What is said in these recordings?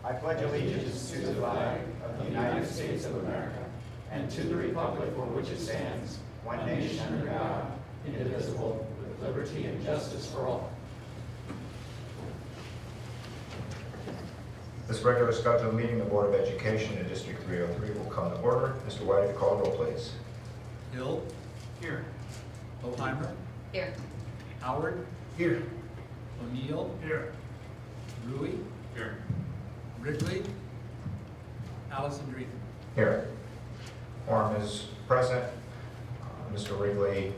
I pledge allegiance to the flag of the United States of America and to the republic for which it stands, one nation under God, indivisible, with liberty and justice for all. This regular scheduled meeting of the Board of Education in District 303 will come to order. Mr. White, if you call the roll, please. Hill. Here. Boheimer. Here. Howard. Here. O'Neill. Here. Rui. Here. Wrigley. Allison Dreeten. Here. Quorum is present. Mr. Wrigley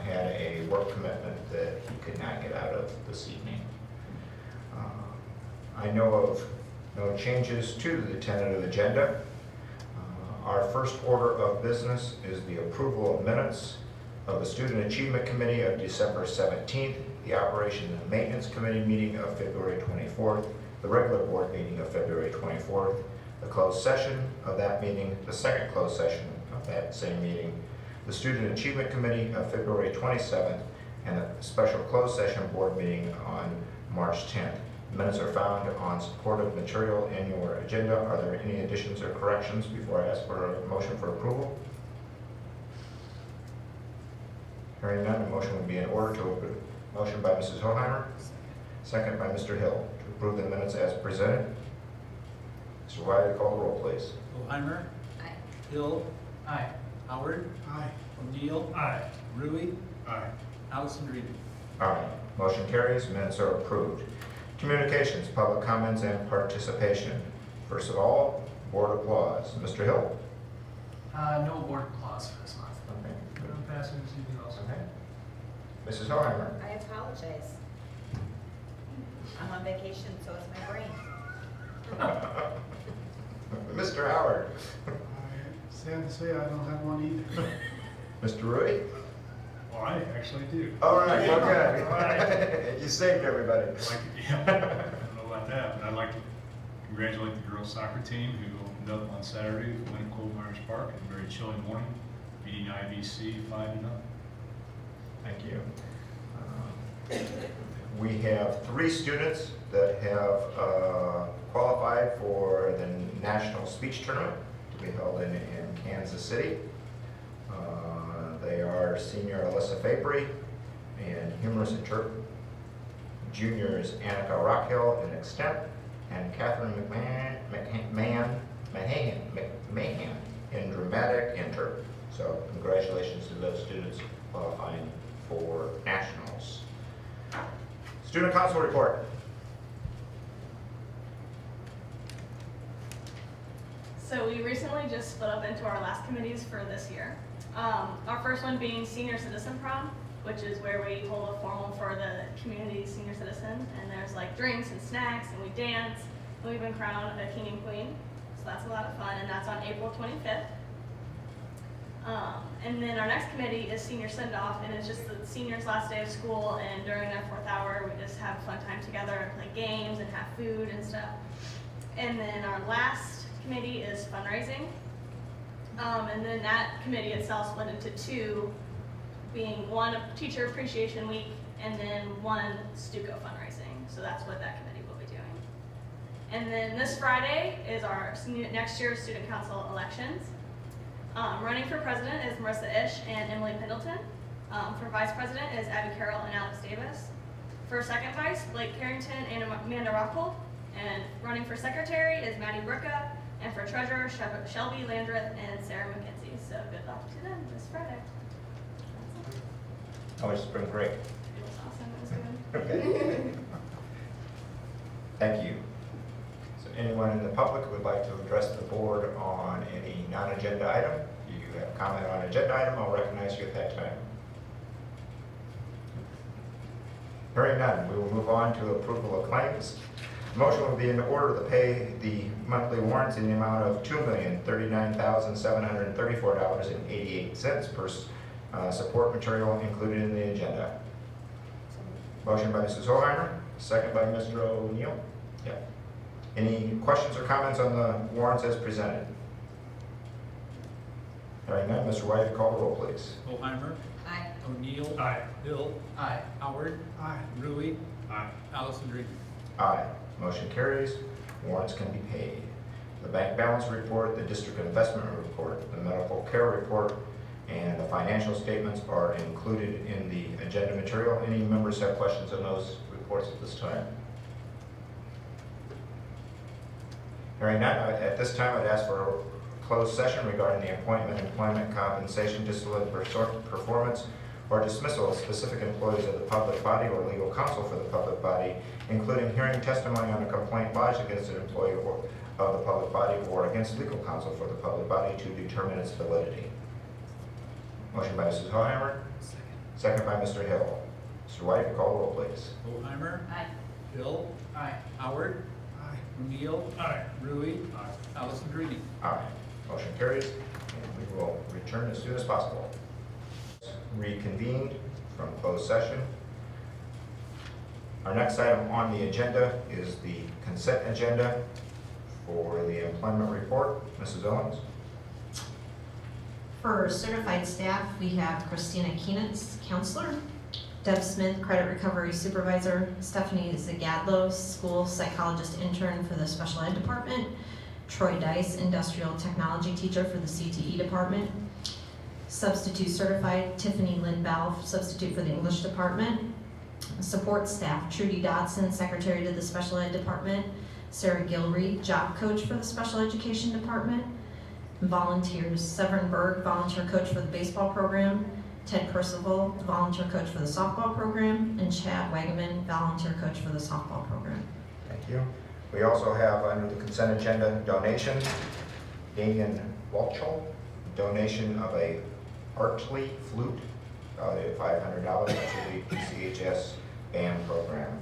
had a work commitment that he could not get out of this evening. I know of no changes to the tentative agenda. Our first order of business is the approval of minutes of the Student Achievement Committee of December 17th, the Operation and Maintenance Committee meeting of February 24th, the regular board meeting of February 24th, the closed session of that meeting, the second closed session of that same meeting, the Student Achievement Committee of February 27th, and the special closed session board meeting on March 10th. Minutes are found on supportive material in your agenda. Are there any additions or corrections before I ask for a motion for approval? Hearing none, a motion would be in order to approve. Motion by Mrs. Hoheimer, second by Mr. Hill to approve the minutes as presented. Mr. White, call the roll, please. Boheimer. Aye. Hill. Aye. Howard. Aye. O'Neill. Aye. Rui. Aye. Allison Dreeten. Aye. Motion carries. Minutes are approved. Communications, public comments, and participation. First of all, board applause. Mr. Hill. No board clause for this month. Okay. I'm passing this evening also. Okay. Mrs. Hoheimer. I apologize. I'm on vacation, so is my brain. Mr. Howard. Sad to say, I don't have one either. Mr. Rui. Well, I actually do. All right, All okay. right. You saved everybody. I don't know about that, but I'd like to congratulate the girls soccer team who opened up on Saturday with a win at Cold Myers Park in a very chilly morning, beating IVC 5-0. Thank you. We have 3 students that have qualified for the National Speech Tournament to be held in Kansas City. They are senior Alyssa Fabry and humorous interpret, juniors Annika Rockhill in extent, and Catherine McMahon in dramatic inter. So congratulations to those students qualifying for nationals. Student council report. So we recently just split up into our last committees for this year. Our first one being Senior Citizen Prom, which is where we hold a formal for the community senior citizen, and there's like drinks and snacks, and we dance, and we've been crowned a king and queen, so that's a lot of fun, and that's on April 25th. And then our next committee is Senior Send-Off, and it's just the seniors' last day of school, and during their 4th hour, we just have a fun time together and play games and have food and stuff. And then our last committee is fundraising. And then that committee itself split into 2, being one Teacher Appreciation Week and then one Stuco fundraising. So that's what that committee will be doing. And then this Friday is our next year's Student Council elections. Running for president is Marissa Ish and Emily Pendleton. For vice president is Abby Carroll and Alex Davis. For second vice, Blake Carrington and Amanda Rockhold. And running for secretary is Maddie Brooka. And for treasurer, Shelby Landreth and Sarah McKenzie. So good luck to them this Friday. Oh, it's been great. It was awesome. It was good. Okay. Thank you. So anyone in the public who would like to address the board on any non-agenda item? If you have a comment on an agenda item, I'll recognize you at that time. Hearing none, we will move on to approval of claims. Motion will be in order to pay the monthly warrants in the amount of $2,039,734.88 per support material included in the agenda. Motion by Mrs. Hoheimer, second by Mr. O'Neill. Yeah. Any questions or comments on the warrants as presented? Hearing none, Mr. White, call the roll, please. Boheimer. Aye. O'Neill. Aye. Hill. Aye. Howard. Aye. Rui. Aye. Allison Dreeten. Aye. Motion carries. warrants can be paid. The bank balance report, the district investment report, the medical care report, and the financial statements are included in the agenda material. Any members have questions on those reports at this time? Hearing none, at this time I'd ask for a closed session regarding the appointment, employment, compensation, discipline, performance, or dismissal of specific employees of the public body or legal counsel for the public body, including hearing testimony on a complaint lodged against an employee of the public body or against legal counsel for the public body to determine its validity. Motion by Mrs. Hoheimer, second by Mr. Hill. Mr. White, call the roll, please. Hoheimer. Aye. Hill. Aye. Howard. Aye. O'Neill. Aye. Rui. Allison Green. Aye. Motion carries, and we will return as soon as possible. Reconvened from closed session. Our next item on the agenda is the consent agenda for the employment report. Mrs. Owens? For certified staff, we have Christina Keenitz, counselor, Deb Smith, credit recovery supervisor, Stephanie Zagadlo, school psychologist intern for the special ed department, Troy Dice, industrial technology teacher for the CTE department, substitute certified Tiffany Lynn Bell, substitute for the English department, support staff Trudy Dodson, secretary to the special ed department, Sarah Gilreed, job coach for the special education department, volunteers Severin Berg, volunteer coach for the baseball program, Ted Percival, volunteer coach for the softball program, and Chad Wagaman, volunteer coach for the softball program. Thank you. We also have under the consent agenda donation, Damian Walchel, donation of a Artley flute, valued at $500 to the PCHS band program.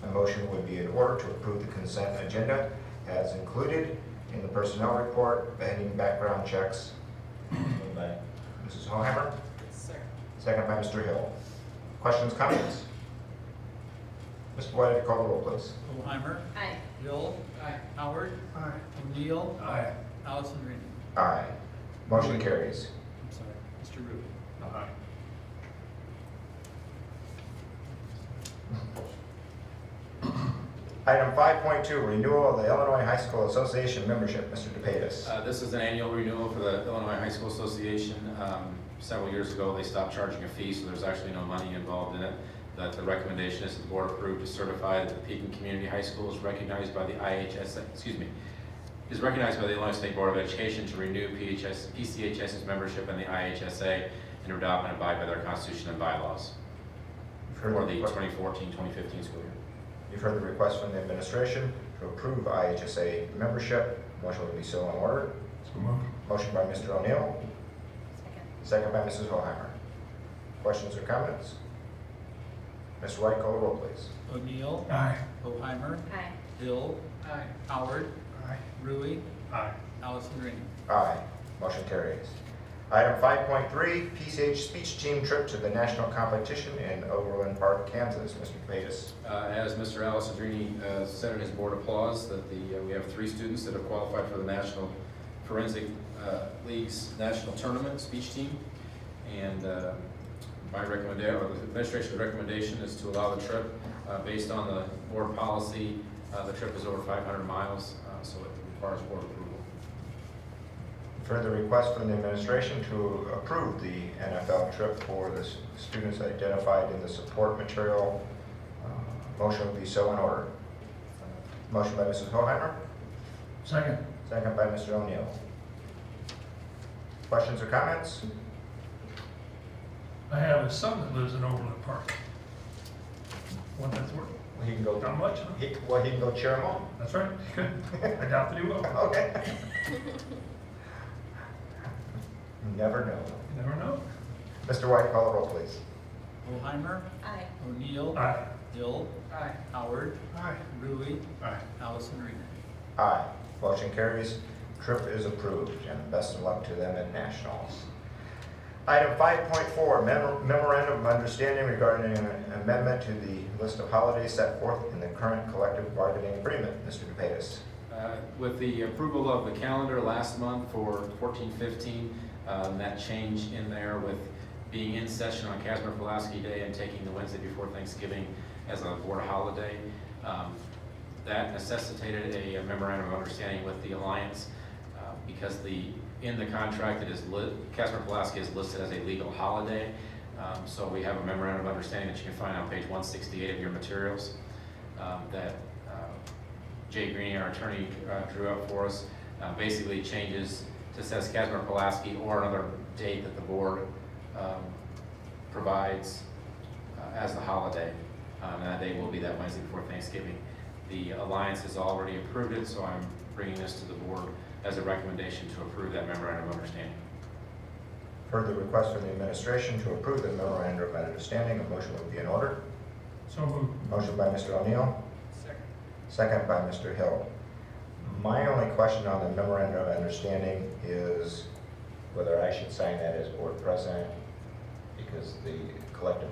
A motion would be in order to approve the consent agenda as included in the personnel report, pending background checks. Moved by Mrs. Hoheimer, second by Mr. Hill. Questions, comments? Mr. White, if you call the roll, please. Hoheimer. Aye. Hill. Howard. Aye. O'Neill. Aye. Allison Green. Aye. Motion carries. I'm sorry, Mr. Rui. Aye. Item 5.2, renewal of the Illinois High School Association membership. Mr. DePatis. This is an annual renewal for the Illinois High School Association. Several years ago, they stopped charging a fee, so there's actually no money involved in it. The recommendation is that the board approve to certify that the Pekin Community High School is recognized by the is recognized by the Illinois State Board of Education to renew PCHS's membership in the IHSA and adopt and abide by their constitution and bylaws for the 2014-2015 school year. You've heard the request from the administration to approve IHSA membership. Motion will be so in order. So moved. Motion by Mr. O'Neill, Second. second by Mrs. Hoheimer. Questions or comments? Mr. White, call the roll, please. O'Neill. Aye. Hoheimer. Aye. Hill. Howard. Aye. Rui. Aye. Allison Green. Aye. Motion carries. Item 5.3, PCH speech team trip to the national competition in Overland Park, Kansas. Mr. DePatis. As Mr. Alessandrini said in his board applause, that we have 3 students that have qualified for the National Forensic League's national tournament speech team. And my recommendation, or the administration's recommendation, is to allow the trip based on the board policy. The trip is over 500 miles, so it requires board approval. Further request from the administration to approve the NFL trip for the students identified in the support material. Motion will be so in order. Motion by Mrs. Hoheimer, Second. second by Mr. O'Neill. Questions or comments? I have a son that lives in Overland Park. One that's worth, He can go. not much, huh? He can go cheer him on. That's right. I doubt that he will. Okay. Never know. You never know. Mr. White, call the roll, please. Hoheimer. Aye. O'Neill. Aye. Hill. Howard. Aye. Rui. Aye. Allison Green. Aye. Motion carries. Trip is approved, and best of luck to them at nationals. Item 5.4, memorandum of understanding regarding an amendment to the list of holidays set forth in the current collective bargaining agreement. Mr. DePatis. With the approval of the calendar last month for 14-15, that change in there with being in session on Casimir-Pulaski Day and taking the Wednesday before Thanksgiving as a board holiday, That necessitated a memorandum of understanding with the Alliance because in the contract it is Casper Pulaski is listed as a legal holiday. So we have a memorandum of understanding that you can find on page 168 of your materials that Jay Greeny, our attorney, drew up for us. Basically changes to says Casper Pulaski or another date that the board provides as the holiday. And that day will be that Wednesday before Thanksgiving. The Alliance has already approved it, so I'm bringing this to the board as a recommendation to approve that memorandum of understanding. Further request from the administration to approve the memorandum of understanding. A motion would be in order. So moved. Motion by Mr. O'Neill, Second. second by Mr. Hill. My only question on the memorandum of understanding is whether I should sign that as board president, because the collective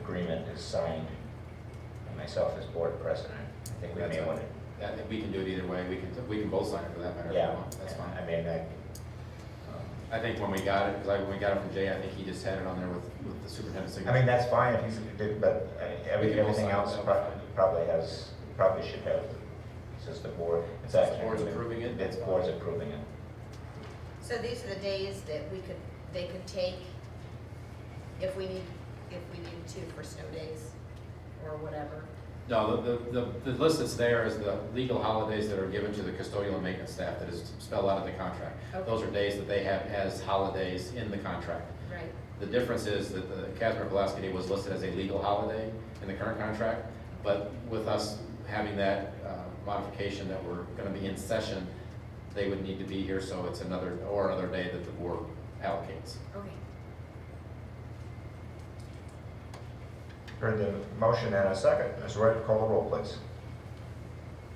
agreement is signed by myself as board president. I think we may want to. We can do it either way. We can both sign it for that matter. If Yeah, you want. That's fine. I mean, I think when we got it, when we got it from Jay, I think he just had it on there with the superintendent's signature. I mean, that's fine if he's, but We can both everything sign else it. probably should have, since the board, it's Since the actually. board's approving it, It's that's board's fine. approving it. So these are the days that they could take if we needed to for snow days or whatever. No, the list that's there is the legal holidays that are given to the custodial and maintenance staff that is spelled out in the contract. Okay. Those are days that they have as holidays in the contract. Right. The difference is that the Casper Pulaski Day was listed as a legal holiday in the current contract, but with us having that modification that we're going to be in session, they would need to be here, so it's another day that the board allocates. Okay. Heard the motion and a second. Ms. Wright, call the roll, please.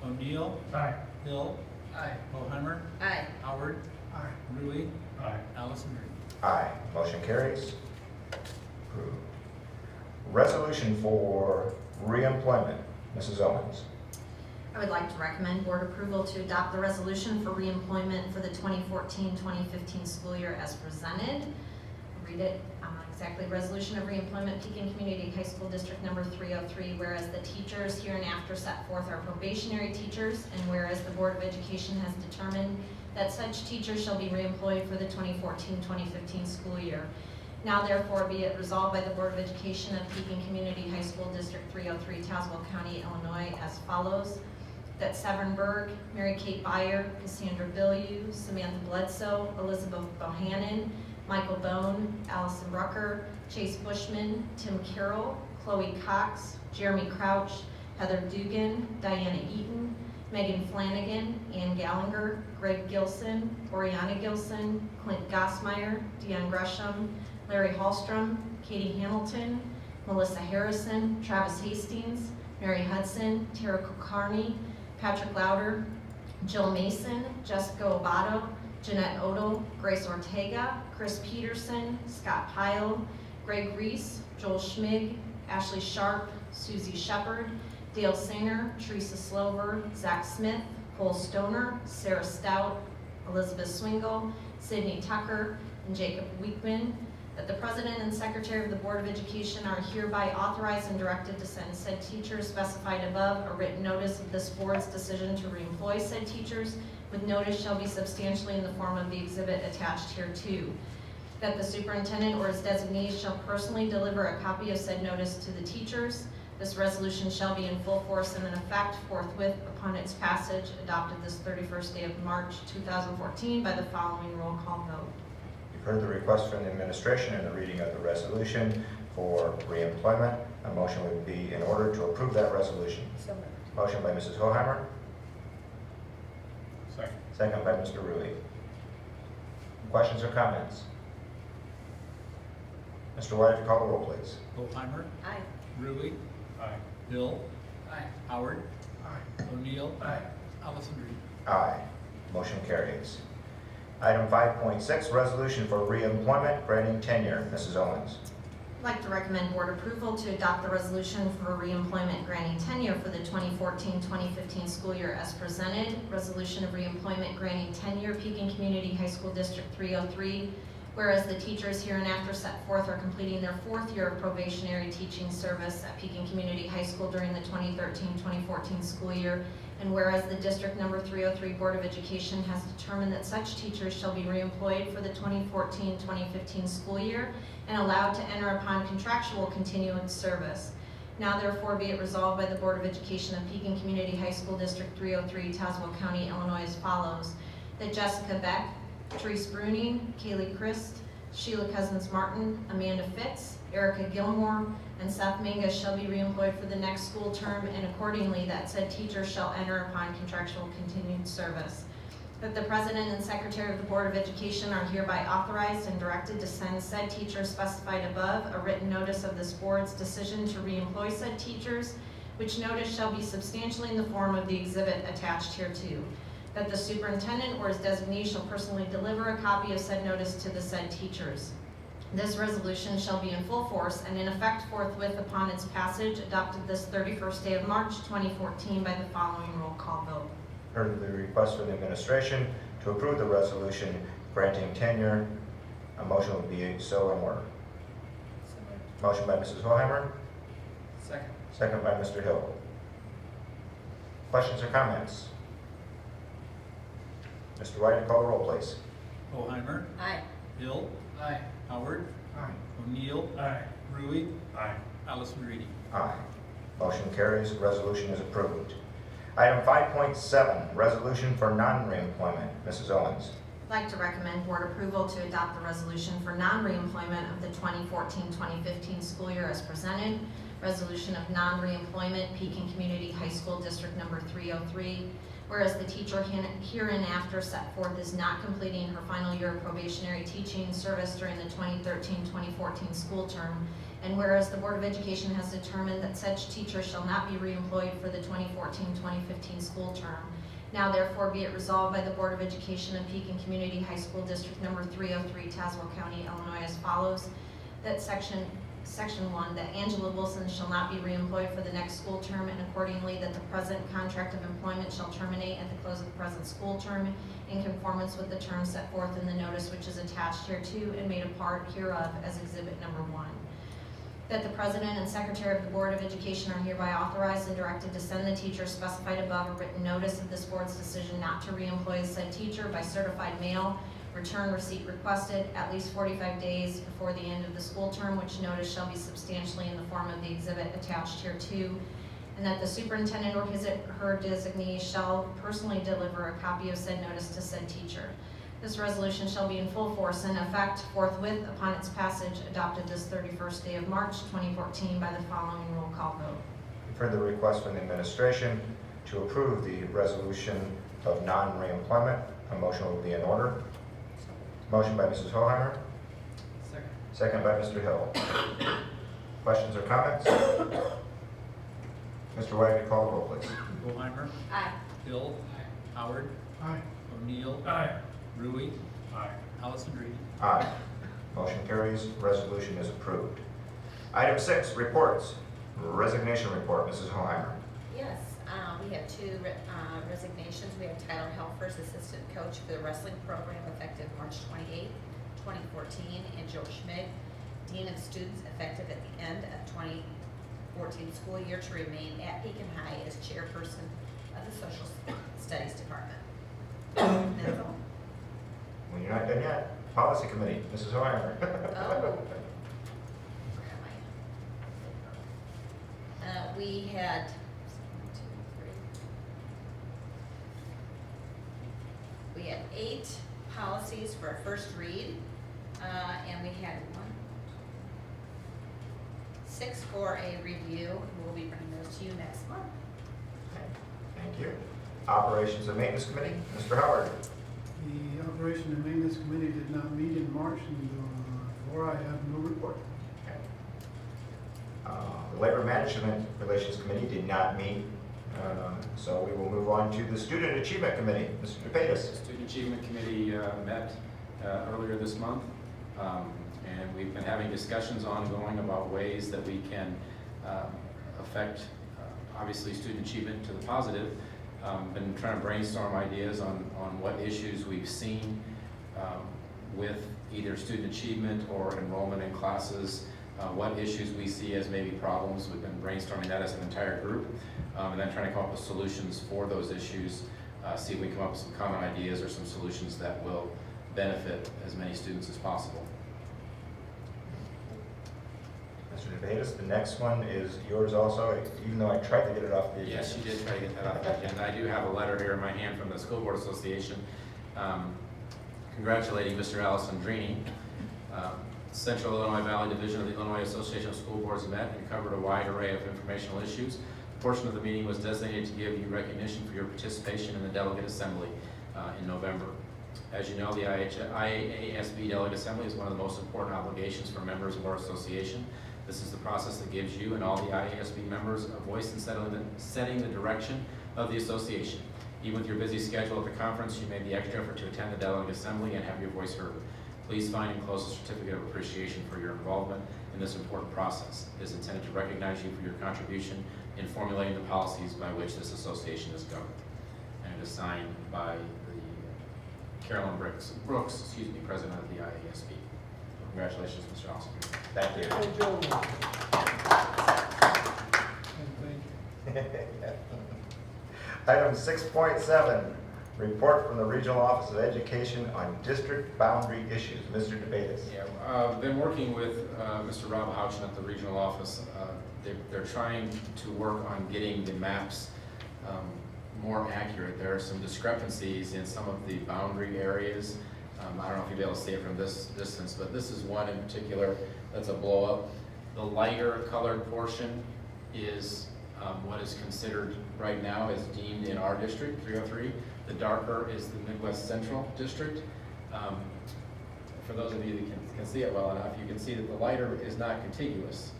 O'Neill, Aye. Hill. Aye. Hoheimer, Aye. Howard, Aye. Rudy, Aye. Allison Green. Aye. Motion carries. Approved. Resolution for reemployment. Mrs. Owens. I would like to recommend board approval to adopt the resolution for reemployment for the 2014-2015 school year as presented. Read it exactly. Resolution of reemployment, Pekin Community High School District Number 303, whereas the teachers hereinafter set forth are probationary teachers, and whereas the Board of Education has determined that such teachers shall be reemployed for the 2014-2015 school year. Now therefore be it resolved by the Board of Education of Pekin Community High School District 303, Tazewell County, Illinois as follows. That Severn Berg, Mary Kate Byer, Cassandra Bilyeu, Samantha Bledsoe, Elizabeth Bohannon, Michael Bone, Allison Rucker, Chase Bushman, Tim Carroll, Chloe Cox, Jeremy Crouch, Heather Dugan, Diana Eaton, Megan Flanagan, Ann Gallinger, Greg Gilson, Oriana Gilson, Clint Gossmeyer, Deanne Gresham, Larry Hallstrom, Katie Hamilton, Melissa Harrison, Travis Hastings, Mary Hudson, Tara Kulkarni, Patrick Louder, Jill Mason, Jessica Obato, Jeanette Odell, Grace Ortega, Chris Peterson, Scott Pyle, Greg Reese, Joel Schmig, Ashley Sharp, Susie Shepard, Dale Singer, Teresa Slover, Zach Smith, Cole Stoner, Sarah Stout, Elizabeth Swingle, Sydney Tucker, and Jacob Weekman, that the President and Secretary of the Board of Education are hereby authorized and directed to send said teachers specified above a written notice of this board's decision to reemploy said teachers, with notice shall be substantially in the form of the exhibit attached hereto. That the superintendent or his designee shall personally deliver a copy of said notice to the teachers. This resolution shall be in full force and in effect forthwith upon its passage, adopted this 31st day of March 2014 by the following roll call vote. You've heard the request from the administration and the reading of the resolution for reemployment. A motion would be in order to approve that resolution. So moved. Motion by Mrs. Hoheimer, Second. second by Mr. Rui. Questions or comments? Mr. White, if you call the roll, please. Hoheimer, Aye. Rudy, Aye. Hill. Aye. Howard, Aye. O'Neill. Aye. Allison Green. Aye. Motion carries. Item 5.6, resolution for reemployment granting tenure. Mrs. Owens. I'd like to recommend board approval to adopt the resolution for reemployment granting tenure for the 2014-2015 school year as presented. Resolution of reemployment granting tenure, Pekin Community High School District 303, Whereas the teachers hereinafter set forth are completing their 4th year of probationary teaching service at Pekin Community High School during the 2013-2014 school year. And whereas the District Number 303 Board of Education has determined that such teachers shall be reemployed for the 2014-2015 school year and allowed to enter upon contractual continuance service. Now therefore be it resolved by the Board of Education of Pekin Community High School District 303, Tazewell County, Illinois as follows. That Jessica Beck, Therese Bruning, Kaylee Christ, Sheila Cousins-Martin, Amanda Fitz, Erica Gilmore, and Seth Mingus shall be reemployed for the next school term, and accordingly that said teachers shall enter upon contractual continued service. That the President and Secretary of the Board of Education are hereby authorized and directed to send said teachers specified above a written notice of this board's decision to reemploy said teachers, which notice shall be substantially in the form of the exhibit attached hereto. That the superintendent or his designee shall personally deliver a copy of said notice to the said teachers. This resolution shall be in full force and in effect forthwith upon its passage, adopted this 31st day of March 2014 by the following roll call vote. Heard the request from the administration to approve the resolution granting tenure. A motion would be so in order. Motion by Mrs. Hoheimer, Second. second by Mr. Hill. Questions or comments? Mr. White, call the roll, please. Hoheimer. Aye. Hill. Aye. Howard. Aye. O'Neill. Aye. Ruy. Aye. Allison Reedy. Aye. Motion carries. Resolution is approved. Item 5.7, resolution for non-reemployment. Mrs. Owens. I'd like to recommend board approval to adopt the resolution for non-reemployment of the 2014-2015 school year as presented. Resolution of non-reemployment, Pekin Community High School District Number 303. Whereas the teacher hereinafter set forth is not completing her final year of probationary teaching service during the 2013-2014 school term, and whereas the Board of Education has determined that such teacher shall not be reemployed for the 2014-2015 school term. Now therefore be it resolved by the Board of Education of Pekin Community High School District Number 303, Tazewell County, Illinois as follows. That Section 1, that Angela Wilson shall not be reemployed for the next school term, and accordingly that the present contract of employment shall terminate at the close of the present school term in conformance with the terms set forth in the notice which is attached hereto and made a part hereof as Exhibit Number 1. That the President and Secretary of the Board of Education are hereby authorized and directed to send the teacher specified above a written notice of this board's decision not to reemploy said teacher by certified mail, return receipt requested at least 45 days before the end of the school term, which notice shall be substantially in the form of the exhibit attached hereto, and that the superintendent or his or her designee shall personally deliver a copy of said notice to said teacher. This resolution shall be in full force and effect forthwith upon its passage, adopted this 31st day of March 2014 by the following roll call vote. You've heard the request from the administration to approve the resolution of non-reemployment. A motion will be in order. Motion by Mrs. Hoheimer, Second. second by Mr. Hill. Questions or comments? Mr. White, call the roll, please. Hoheimer. Aye. Hill. Howard. Aye. O'Neill. Aye. Ruy. Aye. Allison Reedy. Aye. Motion carries. Resolution is approved. Item 6, reports. Resignation report, Mrs. Hoheimer. Yes, we have two resignations. We have Tyler Helfers, assistant coach for the wrestling program, effective March 28, 2014, and Joe Schmidt, dean of students, effective at the end of 2014 school year, to remain at Pekin High as chairperson of the social studies department. That's all. Well, you're not done yet. Policy committee, Mrs. Hoheimer. Oh. Where am I? We had 1, 2, 3. We had 8 policies for a first read, and we had 6 for a review. We'll be bringing those to you next month. Okay, thank you. Operations and Maintenance Committee, Mr. Howard. The Operation and Maintenance Committee did not meet in March, and therefore I have no report. Okay. The Labor Management Relations Committee did not meet, so we will move on to the Student Achievement Committee. Mr. The DePatis. Student Achievement Committee met earlier this month, and we've been having discussions ongoing about ways that we can affect, obviously, student achievement to the positive. Been trying to brainstorm ideas on what issues we've seen with either student achievement or enrollment in classes, what issues we see as maybe problems. We've been brainstorming that as an entire group, and then trying to come up with solutions for those issues, see if we can come up with some common ideas or some solutions that will benefit as many students as possible. Mr. DeVatis, the next one is yours also, even though I tried to get it off the agenda. Yes, you did try to get that off the agenda. I do have a letter here in my hand from the School Board Association congratulating Mr. Allison Drini. Central Illinois Valley Division of the Illinois Association of School Boards met and covered a wide array of informational issues. A portion of the meeting was designated to give you recognition for your participation in the Delegate Assembly in November. As you know, the IAASB Delegate Assembly is one of the most important obligations for members of our association. This is the process that gives you and all the IASB members a voice in setting the direction of the association. Even with your busy schedule at the conference, you made the extra effort to attend the Delegate Assembly and have your voice heard. Please find and close a certificate of appreciation for your involvement in this important process. It is intended to recognize you for your contribution in formulating the policies by which this association is governed. And it is signed by the Carolyn Brooks, President of the IASB. Congratulations, Mr. Allison. Thank you. Hey, Joe. And thank you. Item 6.7, report from the Regional Office of Education on district boundary issues. Mr. DeVatis. Yeah, I've been working with Mr. Rob Houchin at the regional office. They're trying to work on getting the maps more accurate. There are some discrepancies in some of the boundary areas. I don't know if you'll be able to see it from this distance, but this is one in particular that's a blow up. The lighter colored portion is what is considered right now is deemed in our district, 303. The darker is the Midwest Central District. For those of you that can see it well enough, you can see that the lighter is not contiguous.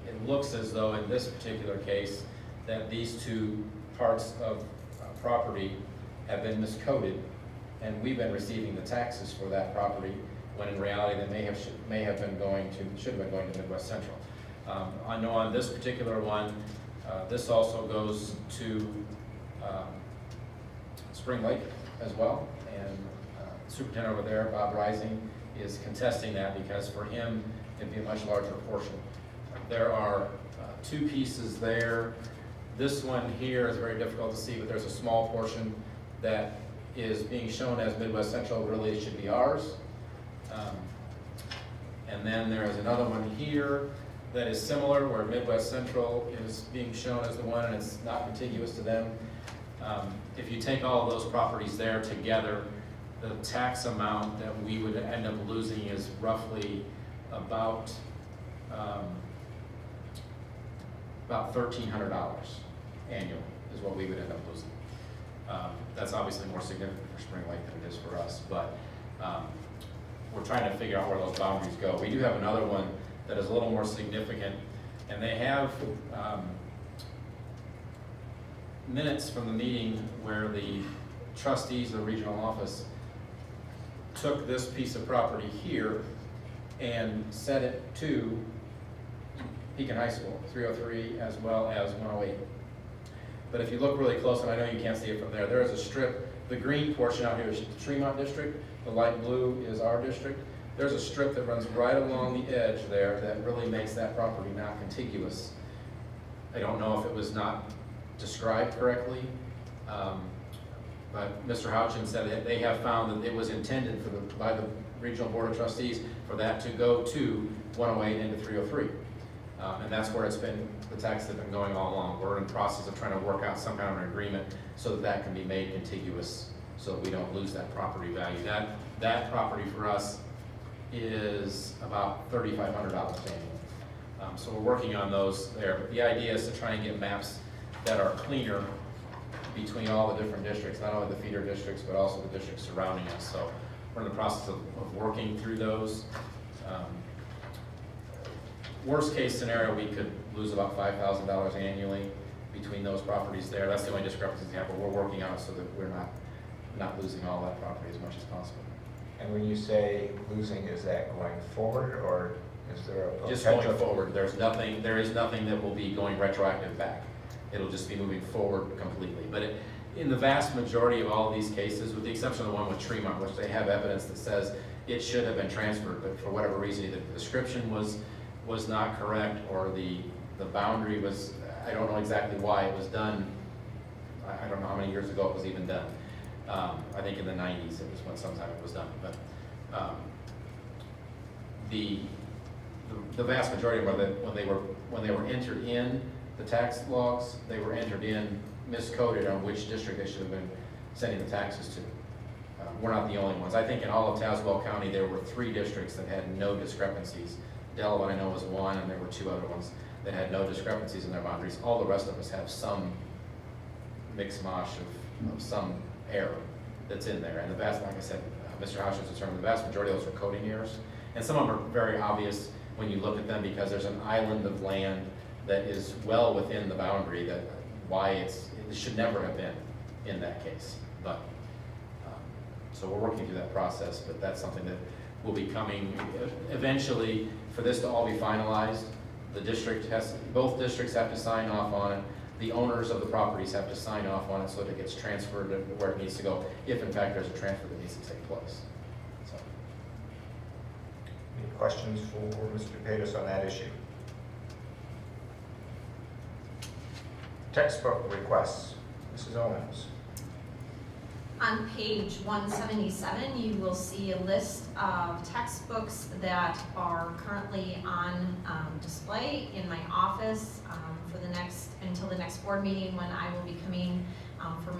It looks as though in this particular case that these two parts of property have been miscoded, and we've been receiving the taxes for that property when in reality they should have been going to Midwest Central. I know on this particular one, this also goes to Spring Lake as well, and superintendent over there, Bob Rising, is contesting that because for him it'd be a much larger portion. There are two pieces there. This one here is very difficult to see, but there's a small portion that is being shown as Midwest Central. Really, it should be ours. And then there is another one here that is similar, where Midwest Central is being shown as the one, and it's not contiguous to them. If you take all of those properties there together, the tax amount that we would end up losing is roughly about $1,300 annually is what we would end up losing. That's obviously more significant for Spring Lake than it is for us, but we're trying to figure out where those boundaries go. We do have another one that is a little more significant, and they have minutes from the meeting where the trustees of the regional office took this piece of property here and set it to Pekin High School, 303 as well as 108. But if you look really close, and I know you can't see it from there, there is a strip. The green portion out here is the Tremont district. The light blue is our district. There's a strip that runs right along the edge there that really makes that property not contiguous. I don't know if it was not described correctly, but Mr. Houchin said that they have found that it was intended by the Regional Board of Trustees for that to go to 108 into 303. And that's where it's been, the taxes have been going all along. We're in the process of trying to work out some kind of an agreement so that that can be made contiguous so that we don't lose that property value. That property for us is about $3,500 annually. So we're working on those there. But the idea is to try and get maps that are cleaner between all the different districts, not only the feeder districts, but also the districts surrounding us. So we're in the process of working through those. Worst case scenario, we could lose about $5,000 annually between those properties there. That's the only discrepancy we have, but we're working on it so that we're not losing all that property as much as possible. And when you say losing, is that going forward, or is there a Just potential? going forward, there is nothing that will be going retroactive back. It'll just be moving forward completely. But in the vast majority of all of these cases, with the exception of the one with Tremont, which they have evidence that says it should have been transferred, but for whatever reason, either the description was not correct, or the boundary was, I don't know exactly why it was done. I don't know how many years ago it was even done. I think in the 90s it was when sometime it was done, but the vast majority of them, when they were entered in the tax logs, they were entered in miscoded on which district they should have been sending the taxes to. We're not the only ones. I think in all of Tazewell County, there were 3 districts that had no discrepancies. Delavan, I know, was one, and there were 2 other ones that had no discrepancies in their boundaries. All the rest of us have some mix-mash of some error that's in there. And the vast, like I said, Mr. Hodges determined the vast majority of those are coding errors. And some of them are very obvious when you look at them, because there's an island of land that is well within the boundary, that why it should never have been in that case. But so we're working through that process, but that's something that will be coming eventually. For this to all be finalized, both districts have to sign off on it. The owners of the properties have to sign off on it so that it gets transferred to where it needs to go, if in fact there's a transfer that needs to take place. So. Any questions for Mr. Patus on that issue? Textbook requests, Mrs. Owens. On page 177, you will see a list of textbooks that are currently on display in my office until the next board meeting, when I will be coming for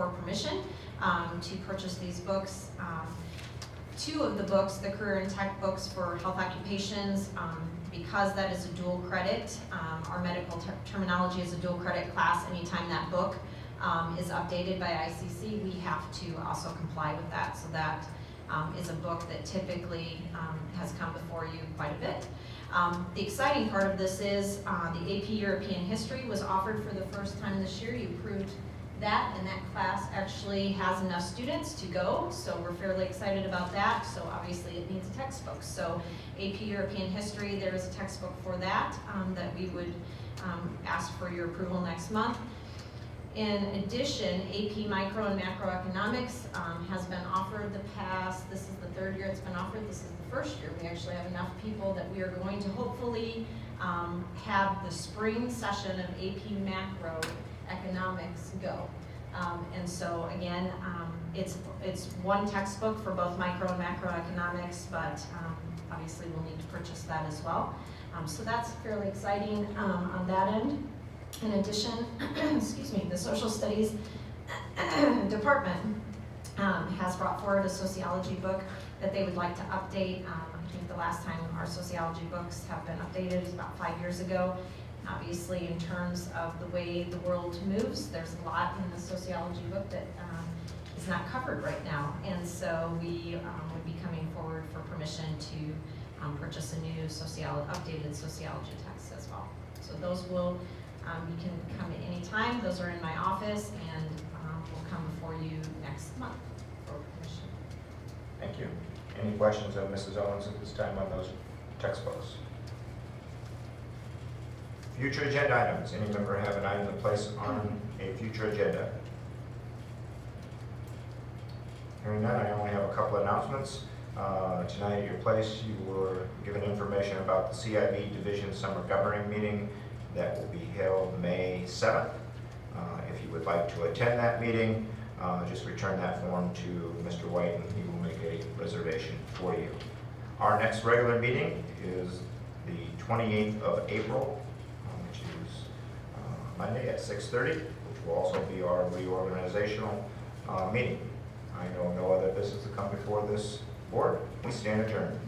permission to purchase these books. 2 of the books, the career and tech books for health occupations, because that is a dual credit, our medical terminology is a dual credit class. Anytime that book is updated by ICC, we have to also comply with that. So that is a book that typically has come before you quite a bit. The exciting part of this is the AP European History was offered for the first time this year. You approved that, and that class actually has enough students to go, so we're fairly excited about that. So obviously it needs a textbook. So AP European History, there is a textbook for that that we would ask for your approval next month. In addition, AP Micro and Macroeconomics has been offered this is the 3rd year it's been offered. This is the 1st year. We actually have enough people that we are going to hopefully have the spring session of AP Macroeconomics go. And so again, it's one textbook for both micro and macroeconomics, but obviously we'll need to purchase that as well. So that's fairly exciting on that end. In addition, excuse me, the Social Studies Department has brought forward a sociology book that they would like to update. I think the last time our sociology books have been updated is about 5 years ago. Obviously, in terms of the way the world moves, there's a lot in the sociology book that is not covered right now. And so we would be coming forward for permission to purchase a new updated sociology text as well. So those will, you can come at any time. Those are in my office, and will come before you next month for permission. Thank you. Any questions of Mrs. Owens at this time on those textbooks? Future agenda items. Any member have an item to place on a future agenda? Hearing none, I only have a couple announcements. Tonight at your place, you were given information about the CIB Division Summer Governing Meeting that will be held May 7th. If you would like to attend that meeting, just return that form to Mr. White and he will make a reservation for you. Our next regular meeting is the 28th of April, which is Monday at 6:30, which will also be our reorganizational meeting. I know no other business to come before this board. We stand adjourned.